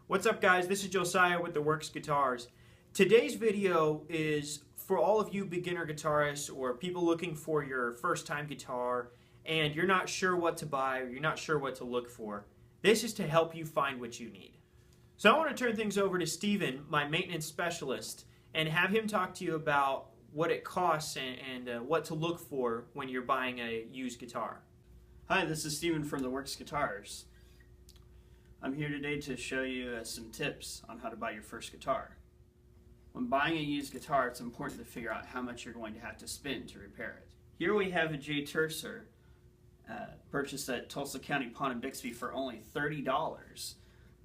What's up, guys? This is Josiah with The Works Guitars. Today's video is for all of you beginner guitarists or people looking for your first time guitar and you're not sure what to buy or you're not sure what to look for. This is to help you find what you need. So I want to turn things over to Steven, my maintenance specialist, and have him talk to you about what it costs and what to look for when you're buying a used guitar. Hi, this is Steven from The Works Guitars. I'm here today to show you some tips on how to buy your first guitar. When buying a used guitar, it's important to figure out how much you're going to have to spend to repair it. Here we have a J Tercer, purchased at Tulsa County Pawn and Bixby for only $30,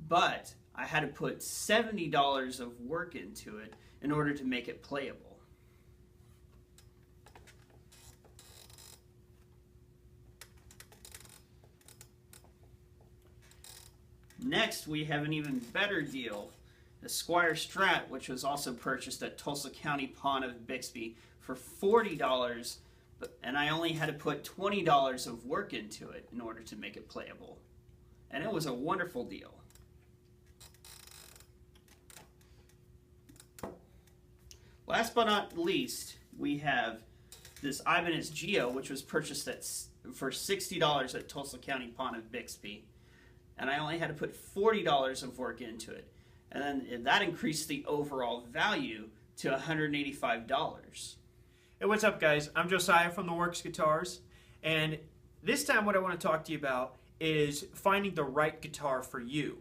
but I had to put $70 of work into it in order to make it playable. Next, we have an even better deal, the Squier Strat, which was also purchased at Tulsa County Pawn of Bixby for $40, and I only had to put $20 of work into it in order to make it playable. And it was a wonderful deal. Last but not least, we have this Ibanez Geo, which was purchased for $60 at Tulsa County Pawn of Bixby. And I only had to put $40 of work into it. And then that increased the overall value to $185. Hey, what's up, guys? I'm Josiah from The Works Guitars, and this time what I want to talk to you about is finding the right guitar for you.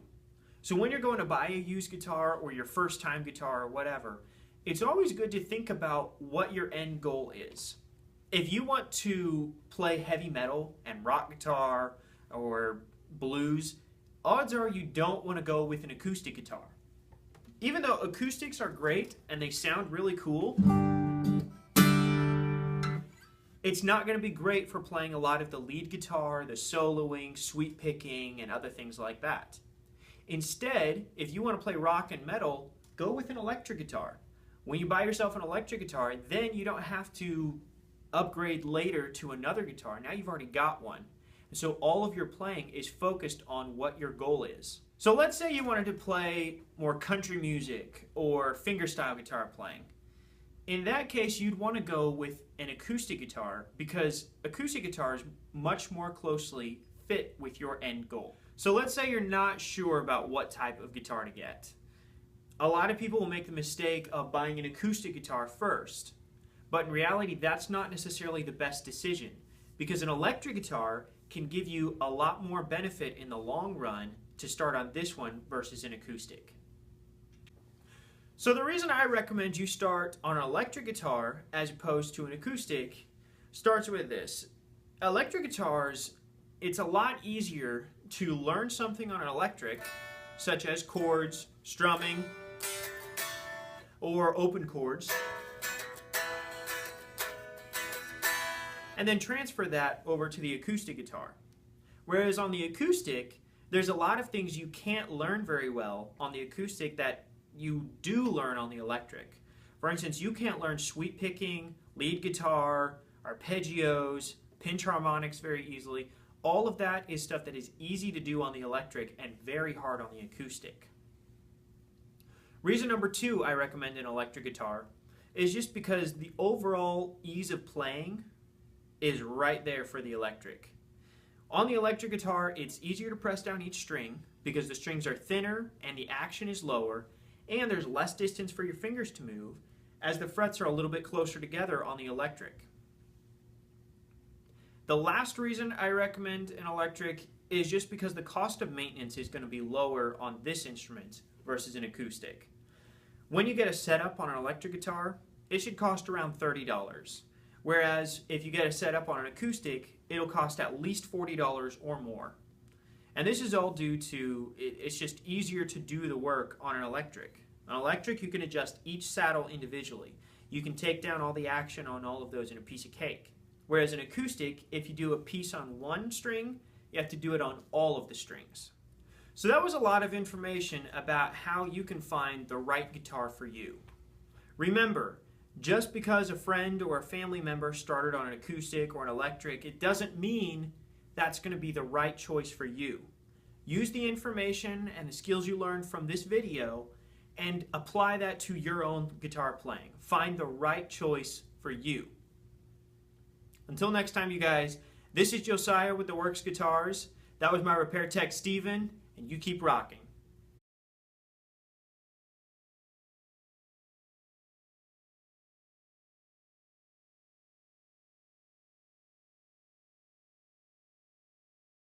So when you're going to buy a used guitar or your first time guitar or whatever, it's always good to think about what your end goal is. If you want to play heavy metal and rock guitar or blues, odds are you don't want to go with an acoustic guitar. Even though acoustics are great and they sound really cool, it's not going to be great for playing a lot of the lead guitar, the soloing, sweep picking, and other things like that. Instead, if you want to play rock and metal, go with an electric guitar. When you buy yourself an electric guitar, then you don't have to upgrade later to another guitar. Now you've already got one. So all of your playing is focused on what your goal is. So let's say you wanted to play more country music or fingerstyle guitar playing. In that case, you'd want to go with an acoustic guitar because acoustic guitars much more closely fit with your end goal. So let's say you're not sure about what type of guitar to get. A lot of people will make the mistake of buying an acoustic guitar first, but in reality, that's not necessarily the best decision because an electric guitar can give you a lot more benefit in the long run to start on this one versus an acoustic. So the reason I recommend you start on an electric guitar as opposed to an acoustic starts with this. Electric guitars, it's a lot easier to learn something on an electric, such as chords, strumming, or open chords, and then transfer that over to the acoustic guitar. Whereas on the acoustic, there's a lot of things you can't learn very well on the acoustic that you do learn on the electric. For instance, you can't learn sweep picking, lead guitar, arpeggios, pinch harmonics very easily. All of that is stuff that is easy to do on the electric and very hard on the acoustic. Reason number two I recommend an electric guitar is just because the overall ease of playing is right there for the electric. On the electric guitar, it's easier to press down each string because the strings are thinner and the action is lower, and there's less distance for your fingers to move as the frets are a little bit closer together on the electric. The last reason I recommend an electric is just because the cost of maintenance is going to be lower on this instrument versus an acoustic. When you get a setup on an electric guitar, it should cost around $30. Whereas if you get a setup on an acoustic, it'll cost at least $40 or more. And this is all due to, it's just easier to do the work on an electric. On electric, you can adjust each saddle individually. You can take down all the action on all of those in a piece of cake. Whereas an acoustic, if you do a piece on one string, you have to do it on all of the strings. So that was a lot of information about how you can find the right guitar for you. Remember, just because a friend or a family member started on an acoustic or an electric, it doesn't mean that's going to be the right choice for you. Use the information and the skills you learned from this video and apply that to your own guitar playing. Find the right choice for you. Until next time, you guys, this is Josiah with The Works Guitars. That was my repair tech, Steven, and you keep rocking.